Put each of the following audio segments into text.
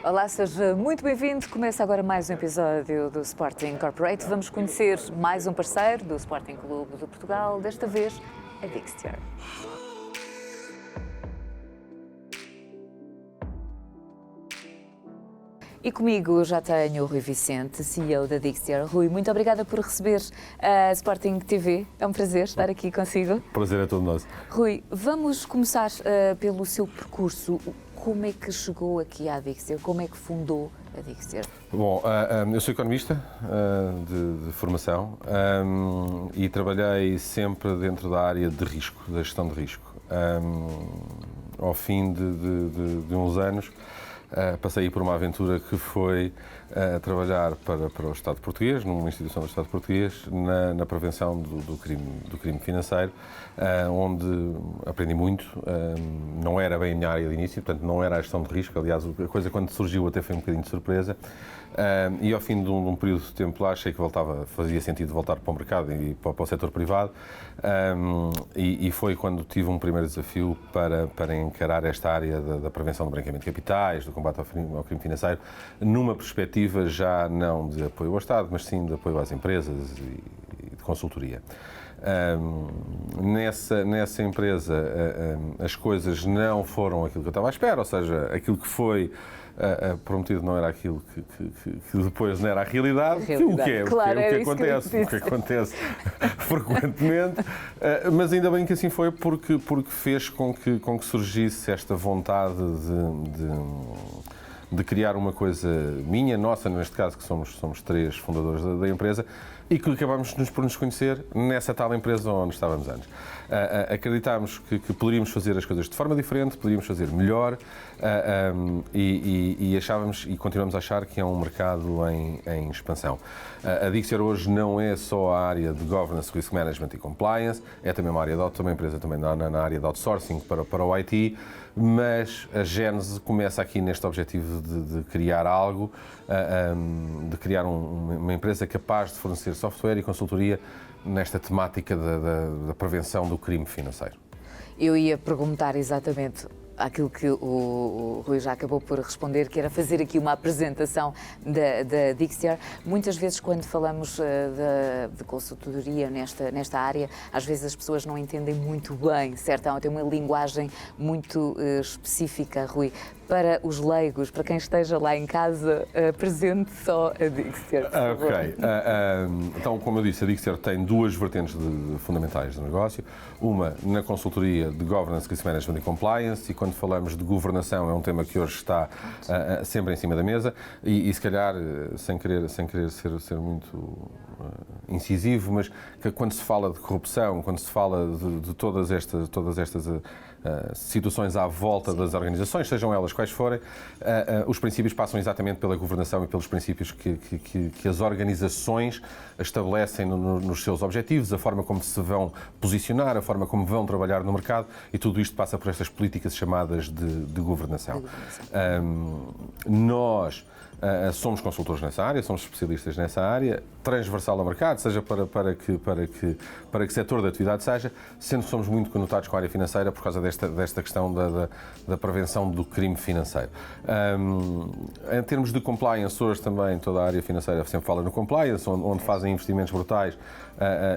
Olá, seja muito bem-vindo. Começa agora mais um episódio do Sporting Corporate. Vamos conhecer mais um parceiro do Sporting Clube de Portugal, desta vez a Dixter. E comigo já tenho o Rui Vicente, CEO da Dixter. Rui, muito obrigada por receber a Sporting TV. É um prazer estar aqui consigo. O prazer é todo nosso. Rui, vamos começar pelo seu percurso. Como é que chegou aqui à Dixter? Como é que fundou a Dixter? Bom, eu sou economista de formação e trabalhei sempre dentro da área de risco, da gestão de risco. Ao fim de uns anos, passei por uma aventura que foi trabalhar para o Estado português, numa instituição do Estado português, na prevenção do crime financeiro, onde aprendi muito. Não era bem a minha área de início, portanto não era a gestão de risco. Aliás, a coisa quando surgiu até foi um bocadinho de surpresa. E ao fim de um período de tempo lá, achei que fazia sentido voltar para o mercado e para o setor privado. E foi quando tive um primeiro desafio para encarar esta área da prevenção do branqueamento de capitais, do combate ao crime financeiro, numa perspectiva já não de apoio ao Estado, mas sim de apoio às empresas e de consultoria. Nessa empresa as coisas não foram aquilo que eu estava à espera, ou seja, aquilo que foi prometido não era aquilo que depois não era a realidade. O que acontece frequentemente, mas ainda bem que assim foi, porque fez com que surgisse esta vontade de criar uma coisa minha, nossa, neste caso, que somos três fundadores da empresa, e que acabámos por nos conhecer nessa tal empresa onde estávamos antes. Acreditámos que poderíamos fazer as coisas de forma diferente, poderíamos fazer melhor, e achávamos e continuamos a achar que é um mercado em expansão. A Dixter hoje não é só a área de governance, risk management e compliance, é também uma área uma empresa também na área de outsourcing para o IT, mas a gênese começa aqui neste objetivo de criar algo, de criar uma empresa capaz de fornecer software e consultoria nesta temática da prevenção do crime financeiro. Eu ia perguntar exatamente aquilo que o Rui já acabou por responder, que era fazer aqui uma apresentação da Dixter. Muitas vezes, quando falamos de consultoria nesta área, às vezes as pessoas não entendem muito bem, certo? Tem uma linguagem muito específica, Rui. Para os leigos, para quem esteja lá em casa, presente só a Dixter. Ok. Então, como eu disse, a Dixter tem duas vertentes fundamentais de negócio. Uma na consultoria de governance, risk management e compliance, e quando falamos de governação é um tema que hoje está sempre em cima da mesa e se calhar, sem querer ser muito incisivo, mas que quando se fala de corrupção, quando se fala de todas estas situações à volta das organizações, sejam elas quais forem, os princípios passam exatamente pela governação e pelos princípios que as organizações estabelecem nos seus objetivos, a forma como se vão posicionar, a forma como vão trabalhar no mercado, e tudo isto passa por estas políticas chamadas de governação. Nós somos consultores nessa área, somos especialistas nessa área, transversal ao mercado, seja para que setor de atividade seja, sendo que somos muito conotados com a área financeira por causa desta questão da prevenção do crime financeiro. Em termos de compliance, hoje também toda a área financeira sempre fala no compliance, onde fazem investimentos brutais,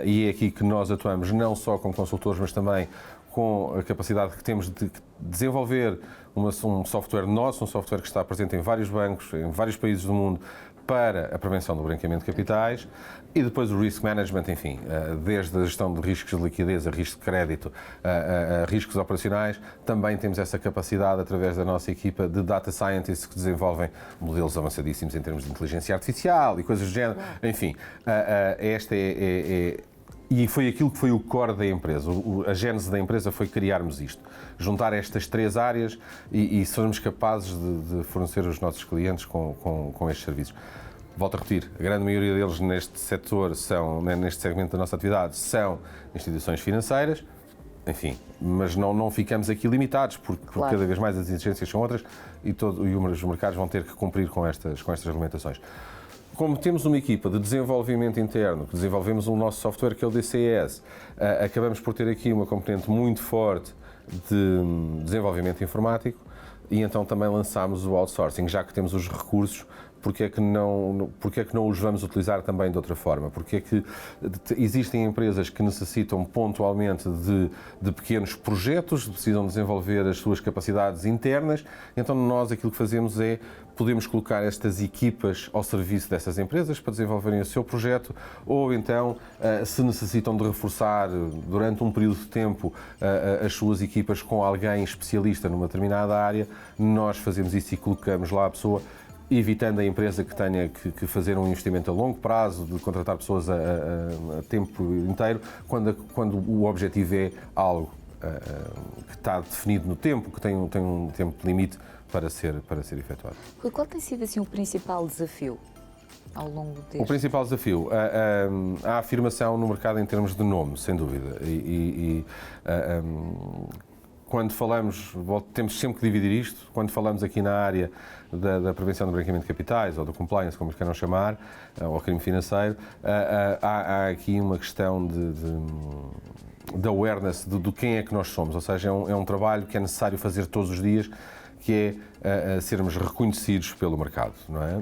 e é aqui que nós atuamos não só como consultores, mas também com a capacidade que temos de desenvolver um software nosso, um software que está presente em vários bancos, em vários países do mundo, para a prevenção do branqueamento de capitais, e depois o risk management, enfim, desde a gestão de riscos de liquidez, a risco de crédito, a riscos operacionais, também temos essa capacidade através da nossa equipa de data scientists que desenvolvem modelos avançadíssimos em termos de inteligência artificial e coisas do género. Enfim, esta e foi aquilo que foi o core da empresa. A gênese da empresa foi criarmos isto. Juntar estas três áreas e sermos capazes de fornecer os nossos clientes com estes serviços. Volto a repetir, a grande maioria deles neste setor, neste segmento da nossa atividade, são instituições financeiras, enfim, mas não ficamos aqui limitados, porque cada vez mais as exigências são outras e os mercados vão ter que cumprir com estas regulamentações. Como temos uma equipa de desenvolvimento interno, que desenvolvemos o nosso software que é o DCS, acabamos por ter aqui uma componente muito forte de desenvolvimento informático E então também lançámos o outsourcing, já que temos os recursos, porque é que não os vamos utilizar também de outra forma? Porque é que existem empresas que necessitam pontualmente de pequenos projetos, precisam desenvolver as suas capacidades internas, então nós aquilo que fazemos é podemos colocar estas equipas ao serviço dessas empresas para desenvolverem o seu projeto, ou então, se necessitam de reforçar durante um período de tempo as suas equipas com alguém especialista numa determinada área, nós fazemos isso e colocamos lá a pessoa, evitando a empresa que tenha que fazer um investimento a longo prazo, de contratar pessoas a tempo inteiro, quando o objetivo é algo que está definido no tempo, que tem um tempo limite para ser efetuado. Qual tem sido assim, o principal desafio ao longo deste? O principal desafio, a afirmação no mercado em termos de nome, sem dúvida. Quando falamos, temos sempre que dividir isto, quando falamos aqui na área da prevenção do branqueamento de capitais, ou do compliance, como queiram chamar, ou crime financeiro, há aqui uma questão de awareness do quem é que nós somos, ou seja, é um trabalho que é necessário fazer todos os dias, que é sermos reconhecidos pelo mercado, não é?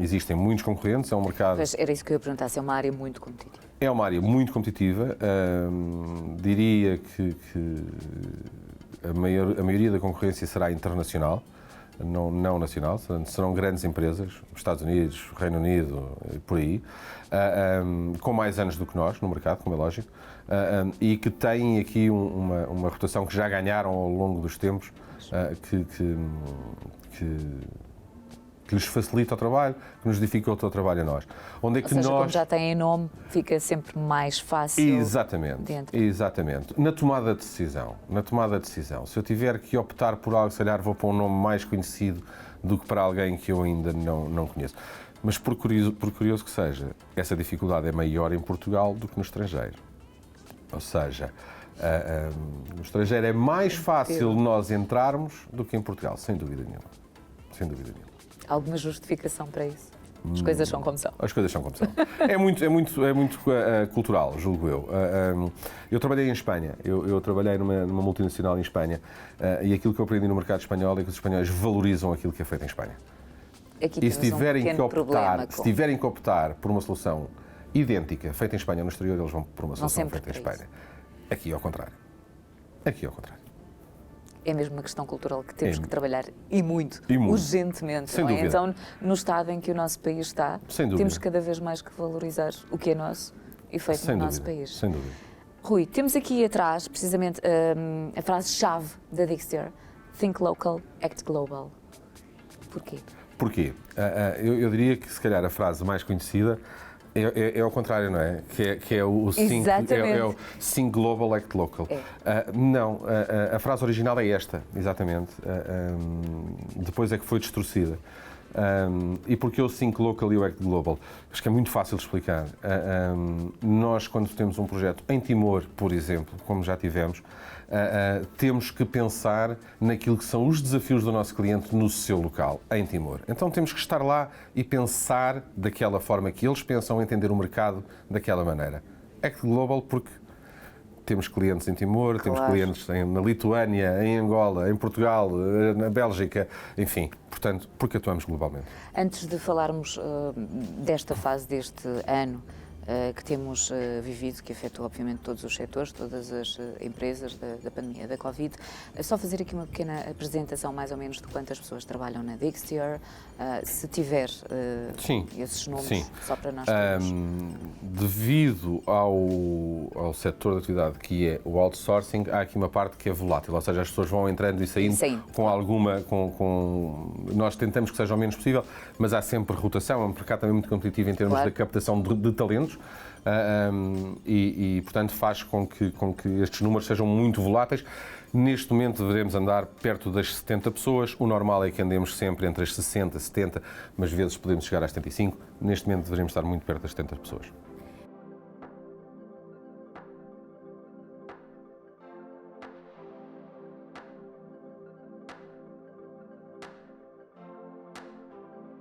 Existem muitos concorrentes, é um mercado... Mas era isso que eu ia perguntar, se é uma área muito competitiva. É uma área muito competitiva, diria que a maioria da concorrência será internacional, não nacional, serão grandes empresas, Estados Unidos, Reino Unido, por aí, com mais anos do que nós no mercado, como é lógico, e que têm aqui uma rotação que já ganharam ao longo dos tempos, que lhes facilita o trabalho, que nos dificulta o trabalho a nós. Onde é que Ou seja, nós... como já têm nome, fica sempre mais fácil. Exatamente. Na tomada de decisão. Se eu tiver que optar por algo, se calhar vou para um nome mais conhecido do que para alguém que eu ainda não conheço. Mas por curioso que seja, essa dificuldade é maior em Portugal do que no estrangeiro. Ou seja, no estrangeiro é mais fácil nós entrarmos do que em Portugal, sem dúvida nenhuma. Sem dúvida nenhuma. Alguma justificação para isso? As coisas são como são. As coisas são como são. É muito cultural, julgo eu. Eu trabalhei em Espanha, eu trabalhei numa multinacional em Espanha, e aquilo que eu aprendi no mercado espanhol é que os espanhóis valorizam aquilo que é feito em Espanha. Aqui E se tiverem que optar por uma solução idêntica, feita em Espanha ou no exterior, eles vão por uma solução feita em Espanha. Aqui ao contrário. É mesmo uma questão cultural que temos que trabalhar e muito, urgentemente. Sem dúvida. Dúvida. Então, no estado em que o nosso país está, temos cada vez mais que valorizar o que é nosso e feito no nosso país. Sem dúvida. Rui, temos aqui atrás, precisamente, a frase-chave da Dixter: Think Local, Act Global. Porquê? Eu diria que, se calhar, a frase mais conhecida é ao contrário, não é? Que é o Think Global, Act Local. Não, a frase original é esta, exatamente. Depois é que foi distorcida. E porque o Think Local e o Act Global? Acho que é muito fácil de explicar. Nós, quando temos um projeto em Timor, por exemplo, como já tivemos, temos que pensar naquilo que são os desafios do nosso cliente no seu local, em Timor. Então temos que estar lá e pensar daquela forma que eles pensam, entender o mercado daquela maneira. Act Global porque temos clientes em Timor, temos clientes na Lituânia, em Angola, em Portugal, na Bélgica, enfim, portanto, porque atuamos globalmente. Antes de falarmos desta fase deste ano que temos vivido, que afetou obviamente todos os setores, todas as empresas da pandemia da Covid, só fazer aqui uma pequena apresentação mais ou menos de quantas pessoas trabalham na Dixter, se tiver esses números, só para nós termos. Devido ao setor de atividade que é o outsourcing, há aqui uma parte que é volátil, ou seja, as pessoas vão entrando e saindo com alguma... Nós tentamos que seja o menos possível, mas há sempre rotação, é um mercado também muito competitivo em termos da captação de talentos. E, portanto, faz com que estes números sejam muito voláteis. Neste momento devemos andar perto das 70 pessoas, o normal é que andemos sempre entre as 60 e 70, mas vezes podemos chegar às 75, neste momento deveríamos estar muito perto das 70 pessoas.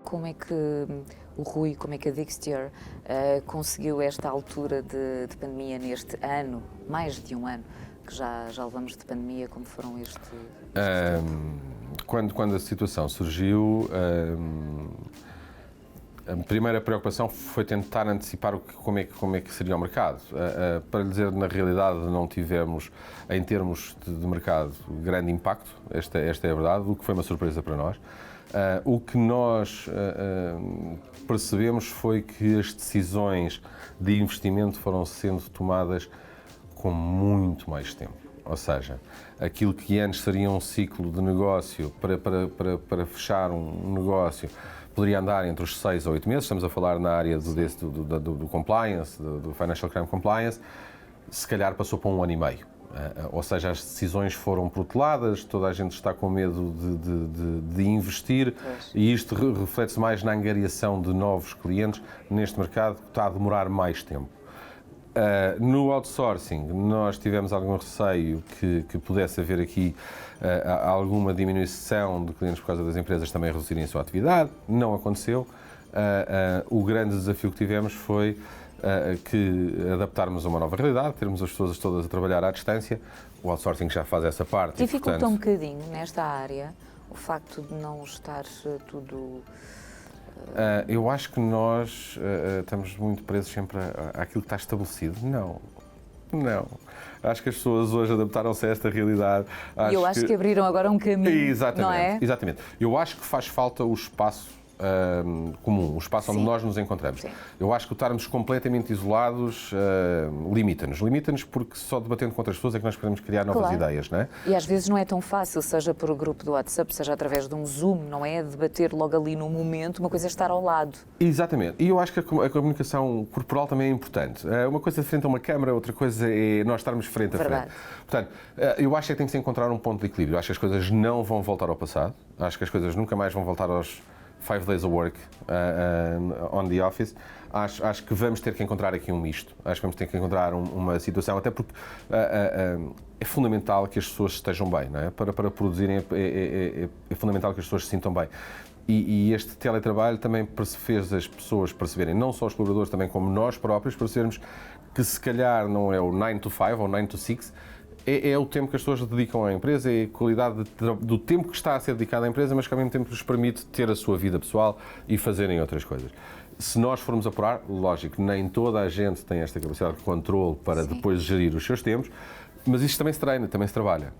Como é que o Rui, como é que a Dixter conseguiu esta altura de pandemia neste ano, mais de um ano, que já levamos de pandemia, como foram este Quando a situação surgiu, a primeira preocupação foi tentar antecipar como é que seria o mercado. Para lhe dizer, na realidade, não tivemos, em termos de mercado, grande impacto, esta é a verdade, o que foi uma surpresa para nós. O que nós percebemos foi que as decisões de investimento foram sendo tomadas com muito mais tempo. Ou seja, aquilo que antes seria um ciclo de negócio para fechar um negócio poderia andar entre os 6 a 8 meses, estamos a falar na área do compliance, do Financial Crime Compliance, se calhar passou para 1 ano e meio. Ou seja, as decisões foram proteladas, toda a gente está com medo de investir e isto reflete-se mais na angariação de novos clientes neste mercado que está a demorar mais tempo. No outsourcing, nós tivemos algum receio que pudesse haver aqui alguma diminuição de clientes por causa das empresas também reduzirem a sua atividade. Não aconteceu. O grande desafio que tivemos foi que adaptarmos a uma nova realidade, termos as pessoas todas a trabalhar à distância. O outsourcing já faz essa parte. Dificulta um bocadinho nesta área o facto de não estar tudo... Eu acho que nós estamos muito presos sempre àquilo que está estabelecido. Não. Acho que as pessoas hoje adaptaram-se a esta realidade. E eu acho que abriram agora um caminho, exatamente, não é? Exatamente. Eu acho que faz falta o espaço comum, o espaço onde nós nos encontramos. Sim. Eu acho que estarmos completamente isolados limita-nos. Limita-nos porque só debatendo com outras pessoas é que nós podemos criar novas ideias, não é? E às vezes não é tão fácil, seja por o grupo do WhatsApp, seja através de um Zoom, não é? Debater logo ali no momento, uma coisa é estar ao lado. Exatamente. E eu acho que a comunicação corporal também é importante. Uma coisa é frente a uma câmara, outra coisa é nós estarmos frente a frente. Portanto, eu acho que tem que se encontrar um ponto de equilíbrio. Eu acho que as coisas não vão voltar ao passado. Acho que as coisas nunca mais vão voltar aos 5 days of work on the office. Acho que vamos ter que encontrar aqui um misto. Acho que vamos ter que encontrar uma situação, até porque é fundamental que as pessoas estejam bem, não é? Para produzirem é fundamental que as pessoas se sintam bem. E este teletrabalho também fez as pessoas perceberem, não só os colaboradores, também como nós próprios, percebermos que se calhar não é o 9 to 5 ou 9 to 6, é o tempo que as pessoas dedicam à empresa, é a qualidade do tempo que está a ser dedicado à empresa, mas que ao mesmo tempo lhes permite ter a sua vida pessoal e fazerem outras coisas. Se nós formos apurar, lógico, nem toda a gente tem esta capacidade de controle para depois gerir os seus tempos, mas isto também se treina, também se trabalha.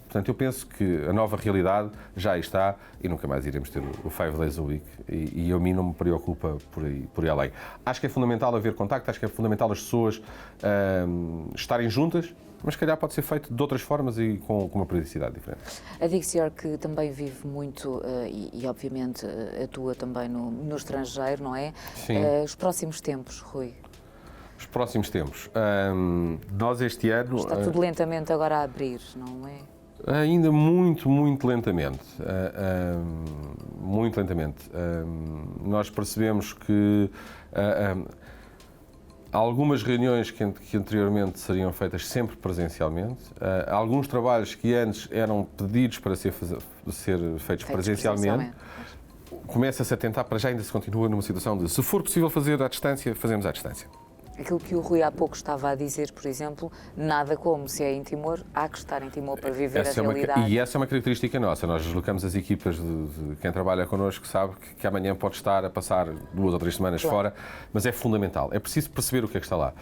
Portanto, eu penso que a nova realidade já está e nunca mais iremos ter o 5 days a week e a mim não me preocupa por aí além. Acho que é fundamental haver contacto, acho que é fundamental as pessoas estarem juntas, mas se calhar pode ser feito de outras formas e com uma periodicidade diferente. A Dixior, que também vive muito e obviamente atua também no estrangeiro, não é? Sim. Os próximos tempos, Rui? Os próximos tempos. Nós este ano... Está tudo lentamente agora a abrir, não é? Ainda muito lentamente. Muito lentamente. Nós percebemos que algumas reuniões que anteriormente seriam feitas sempre presencialmente, alguns trabalhos que antes eram pedidos para ser feitos presencialmente, começa-se a tentar, para já ainda se continua numa situação de, se for possível fazer à distância, fazemos à distância. Aquilo que o Rui há pouco estava a dizer, por exemplo, nada como se é em Timor, há que estar em Timor para viver a realidade. E essa é uma característica nossa. Nós deslocamos as equipas de quem trabalha connosco, sabe que amanhã pode estar a passar 2 ou 3 semanas fora, mas é fundamental. É preciso perceber o que é que está lá.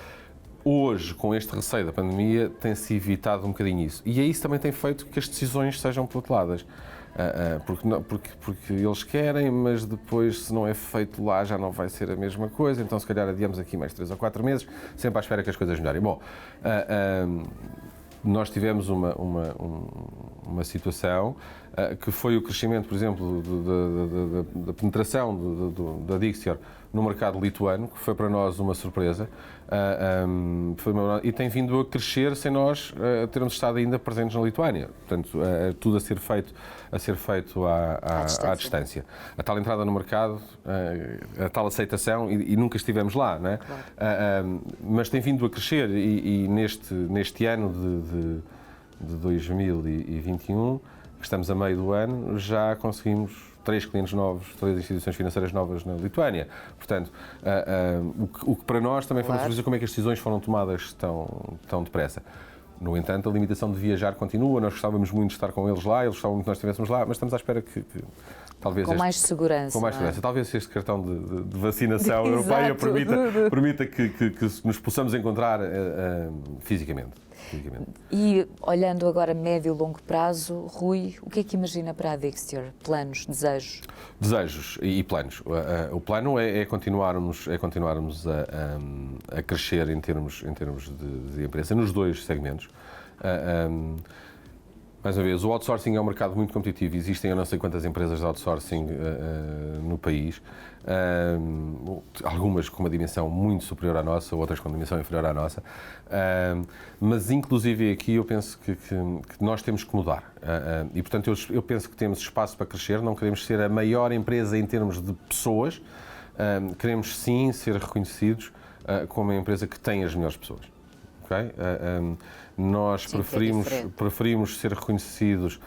Hoje, com este receio da pandemia, tem-se evitado um bocadinho isso. E é isso também tem feito que as decisões sejam proteladas. Porque eles querem, mas depois, se não é feito lá, já não vai ser a mesma coisa. Então, se calhar, adiamos aqui mais 3 ou 4 meses, sempre à espera que as coisas melhorem. Bom, nós tivemos uma situação que foi o crescimento, por exemplo, da penetração da Dixior no mercado lituano, que foi para nós uma surpresa, e tem vindo a crescer sem nós termos estado ainda presentes na Lituânia. Portanto, tudo a ser feito à distância. A tal entrada no mercado, a tal aceitação, e nunca estivemos lá, não é? Claro. Mas tem vindo a crescer e neste ano de 2021, que estamos a meio do ano, já conseguimos 3 clientes novos, 3 instituições financeiras novas na Lituânia. Portanto, o que para nós também foi uma surpresa como é que as decisões foram tomadas tão depressa. No entanto, a limitação de viajar continua, nós gostávamos muito de estar com eles lá, eles gostavam muito que nós estivéssemos lá, mas estamos à espera que talvez com mais segurança. Com mais segurança. Talvez este cartão de vacinação europeia permita que nos possamos encontrar fisicamente. E olhando agora a médio e longo prazo, Rui, o que é que imagina para a Dixter? Planos, desejos? Desejos e planos. O plano é continuarmos a crescer em termos de empresa, nos dois segmentos. Mais uma vez, o outsourcing é um mercado muito competitivo. Existem eu não sei quantas empresas de outsourcing no país. Algumas com uma dimensão muito superior à nossa, outras com uma dimensão inferior à nossa. Mas, inclusive, aqui eu penso que nós temos que mudar. E, portanto, eu penso que temos espaço para crescer. Não queremos ser a maior empresa em termos de pessoas. Queremos, sim, ser reconhecidos como uma empresa que tem as melhores pessoas. Okay? Nós preferimos ser reconhecidos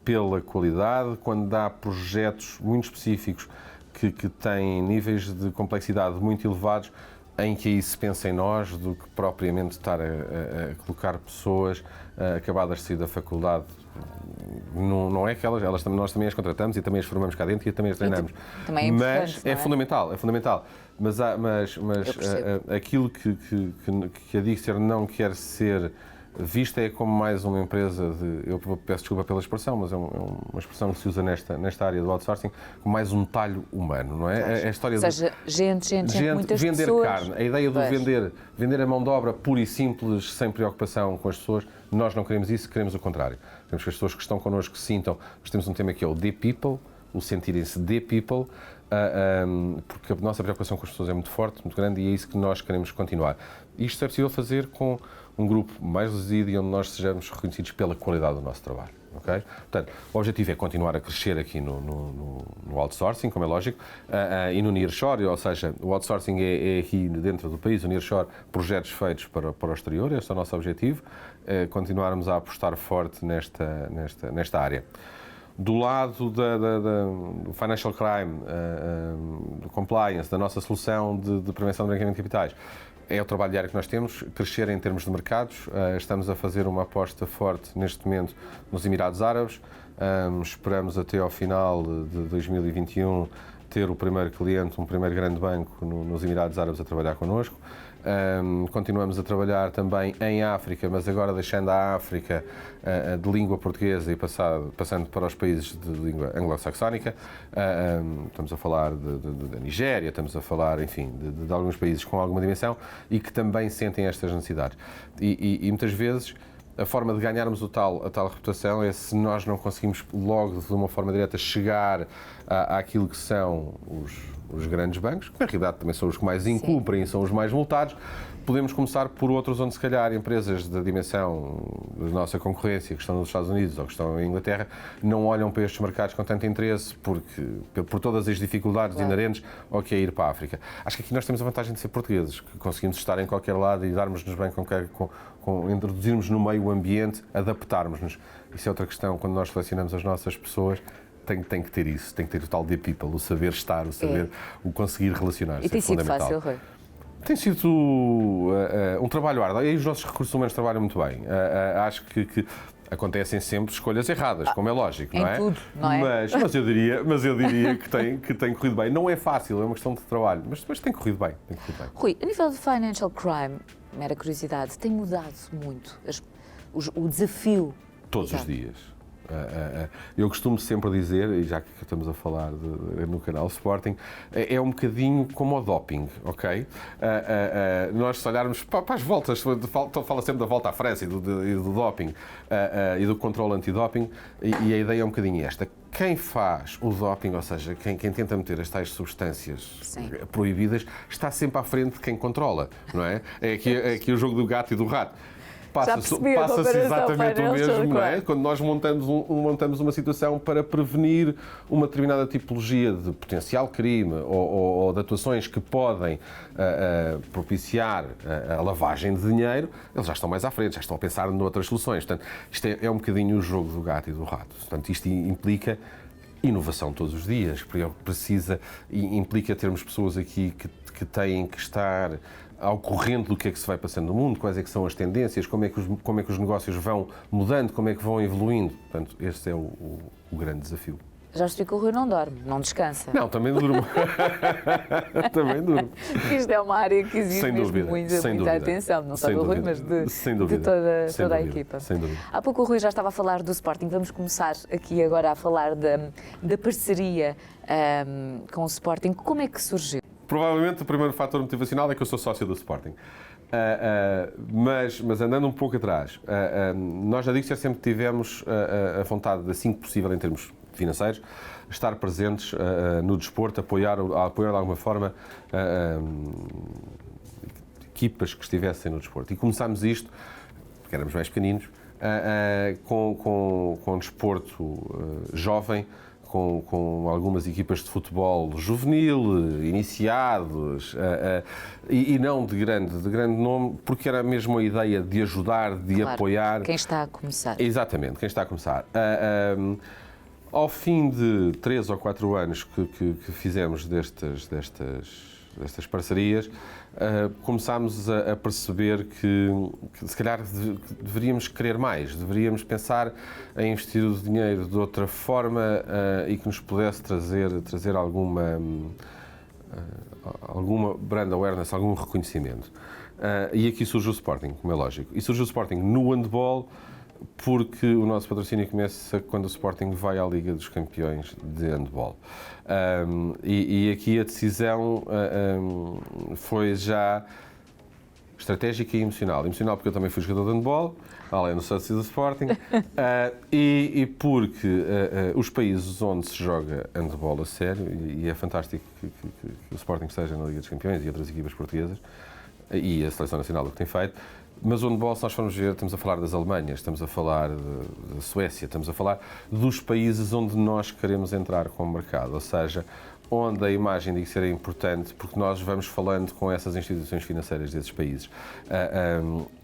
pela qualidade quando há projetos muito específicos que têm níveis de complexidade muito elevados, em que aí se pensa em nós, do que propriamente estar a colocar pessoas acabadas de sair da faculdade. Não é que nós também as contratamos e também as formamos cá dentro e também as treinamos. Também é mas é fundamental, é fundamental. Mas aquilo que a Dixter não quer ser vista é como mais uma empresa eu peço desculpa pela expressão, mas é uma expressão que se usa nesta área do outsourcing, como mais um talho humano, não é? É a história Ou seja, gente, muitas vender pessoas. Carne, a ideia de vender a mão de obra pura e simples, sem preocupação com as pessoas, nós não queremos isso, queremos o contrário. Queremos que as pessoas que estão connosco se sintam, nós temos um tema que é o The People, o sentirem-se The People, porque a nossa preocupação com as pessoas é muito forte, muito grande, e é isso que nós queremos continuar. Isto é possível fazer com um grupo mais reduzido e onde nós sejamos reconhecidos pela qualidade do nosso trabalho. Okay? Portanto, o objetivo é continuar a crescer aqui no outsourcing, como é lógico, e no nearshore, ou seja, o outsourcing é aqui dentro do país, o nearshore, projetos feitos para o exterior, este é o nosso objetivo, continuarmos a apostar forte nesta área. Do lado do financial crime, do compliance, da nossa solução de prevenção do branqueamento de capitais, é o trabalho diário que nós temos, crescer em termos de mercados. Estamos a fazer uma aposta forte neste momento nos Emirados Árabes. Esperamos até ao final de 2021 ter o primeiro cliente, um primeiro grande banco nos Emirados Árabes a trabalhar connosco. Continuamos a trabalhar também em África, mas agora deixando a África de língua portuguesa e passando para os países de língua anglo-saxónica. Estamos a falar da Nigéria, estamos a falar, enfim, de alguns países com alguma dimensão e que também sentem estas necessidades. E muitas vezes a forma de ganharmos a tal reputação é se nós não conseguimos logo, de uma forma direta, chegar àquilo que são os grandes bancos, que na realidade também são os que mais incumprem e são os mais multados. Podemos começar por outros onde, se calhar, empresas da dimensão da nossa concorrência, que estão nos Estados Unidos ou que estão em Inglaterra, não olham para estes mercados com tanto interesse por todas as dificuldades inerentes ao que é ir para a África. Acho que aqui nós temos a vantagem de ser portugueses, que conseguimos estar em qualquer lado e darmos-nos bem introduzirmos no meio ambiente, adaptarmos-nos. Isso é outra questão, quando nós selecionamos as nossas pessoas, tem que ter isso, tem que ter o tal de people, o saber estar, o conseguir relacionar-se. E tem sido fácil, Rui? Tem sido um trabalho árduo, e os nossos recursos humanos trabalham muito bem. Acho que acontecem sempre escolhas erradas, como é lógico, não é? Em tudo, não é? Mas eu diria que tem corrido bem. Não é fácil, é uma questão de trabalho, mas tem corrido bem. Rui, a nível de financial crime, mera curiosidade, tem mudado muito o desafio? Todos os dias. Eu costumo sempre dizer, e já que estamos a falar no canal Sporting, é um bocadinho como o doping, ok? Nós, se olharmos para as voltas, fala sempre da volta à França e do doping e do controle antidoping, e a ideia é um bocadinho esta. Quem faz o doping, ou seja, quem tenta meter as tais substâncias proibidas, está sempre à frente de quem controla, não é? É aqui o jogo do gato e do rato. Passa-se exatamente o mesmo, não é? Quando nós montamos uma situação para prevenir uma determinada tipologia de potencial crime ou de atuações que podem propiciar a lavagem de dinheiro, eles já estão mais à frente, já estão a pensar noutras soluções. Portanto, isto é um bocadinho o jogo do gato e do rato. Portanto, isto implica inovação todos os dias, porque implica termos pessoas aqui que têm que estar ao corrente do que é que se vai passando no mundo, quais é que são as tendências, como é que os negócios vão mudando, como é que vão evoluindo. Portanto, este é o grande desafio. Já percebi que o Rui não dorme, não descansa. Não, também durmo. Também durmo. Isto é uma área que exige Sem mesmo dúvida, muita, sem muita dúvida. atenção, não só Sem do Rui, dúvida. mas Sem de dúvida. toda Sem a dúvida. equipa. Sem dúvida. Há pouco o Rui já estava a falar do Sporting, vamos começar aqui agora a falar da parceria com o Sporting. Como é que surgiu? Provavelmente o primeiro fator motivacional é que eu sou sócio do Sporting. Mas andando um pouco atrás, nós na Dixer sempre tivemos a vontade, assim que possível em termos financeiros, estar presentes no desporto, apoiar de alguma forma equipas que estivessem no desporto. E começámos isto, porque éramos mais pequeninos, com desporto jovem, com algumas equipas de futebol juvenil, iniciados, e não de grande nome, porque era mesmo a ideia de ajudar, de Claro, apoiar. quem está a começar. Exatamente, quem está a começar. Ao fim de 3 ou 4 anos que fizemos destas parcerias, começámos a perceber que se calhar deveríamos querer mais, deveríamos pensar em investir o dinheiro de outra forma e que nos pudesse trazer alguma brand awareness, algum reconhecimento. E aqui surge o Sporting, como é lógico. E surge o Sporting no handball, porque o nosso patrocínio começa quando o Sporting vai à Liga dos Campeões de handball. E aqui a decisão foi já estratégica e emocional. Emocional porque eu também fui jogador de handball, além do sócio do Sporting, e porque os países onde se joga handball a sério, e é fantástico que o Sporting esteja na Liga dos Campeões e outras equipas portuguesas, e a Seleção Nacional o que tem feito, mas o handball, se nós formos ver, estamos a falar das Alemanhas, estamos a falar da Suécia, estamos a falar dos países onde nós queremos entrar com o mercado, ou seja, onde a imagem de que ser importante, porque nós vamos falando com essas instituições financeiras desses países.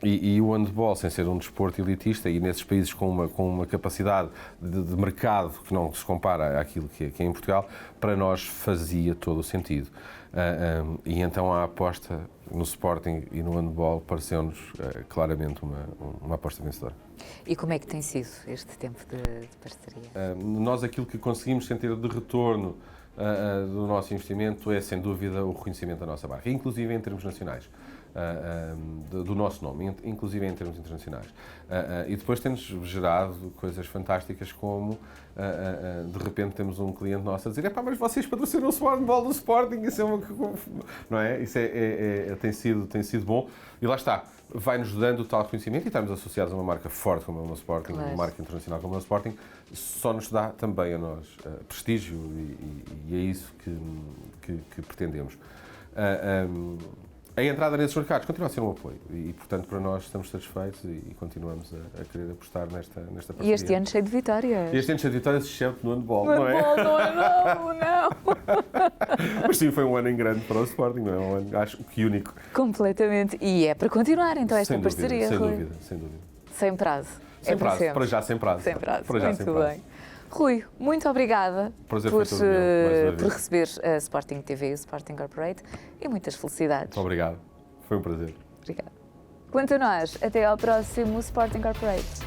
E o handball, sem ser um desporto elitista, e nesses países com uma capacidade de mercado que não se compara àquilo que é em Portugal, para nós fazia todo o sentido. E então a aposta no Sporting e no handball pareceu-nos claramente uma aposta vencedora. E como é que tem sido este tempo de parceria? Nós aquilo que conseguimos sentir de retorno do nosso investimento é, sem dúvida, o reconhecimento da nossa marca, inclusive em termos nacionais, do nosso nome, inclusive em termos internacionais. E depois tem-nos gerado coisas fantásticas como, de repente, temos um cliente nosso a dizer: mas vocês patrocinam o handball do Sporting, isso é uma... Não é? Isso tem sido bom. E lá está, vai-nos dando o tal reconhecimento, e estamos associados a uma marca forte como é o Sporting, claro, uma marca internacional como é o Sporting, só nos dá também a nós prestígio, e é isso que pretendemos. A entrada nesses mercados continua a ser um apoio e, portanto, para nós estamos satisfeitos e continuamos a querer apostar nesta parceria. E este ano cheio de vitórias. Este ano cheio de vitórias, excepto no handball, No não é? handball, não. Mas sim, foi um ano em grande para o Sporting, não é? Um ano, acho que único. Completamente. E é para continuar, então, esta Sem dúvida, parceria, sem Rui? dúvida, sem dúvida. Sem prazo. Sem É prazo, sempre. para já sem prazo. Sem prazo, para já, muito sem prazo. bem. Rui, muito obrigada Prazer foi todo meu, mais uma vez. por receber a Sporting TV e o Sporting Corporate, e muitas felicidades. Muito obrigado, foi um prazer. Obrigada. Quanto a nós, até ao próximo Sporting Corporate.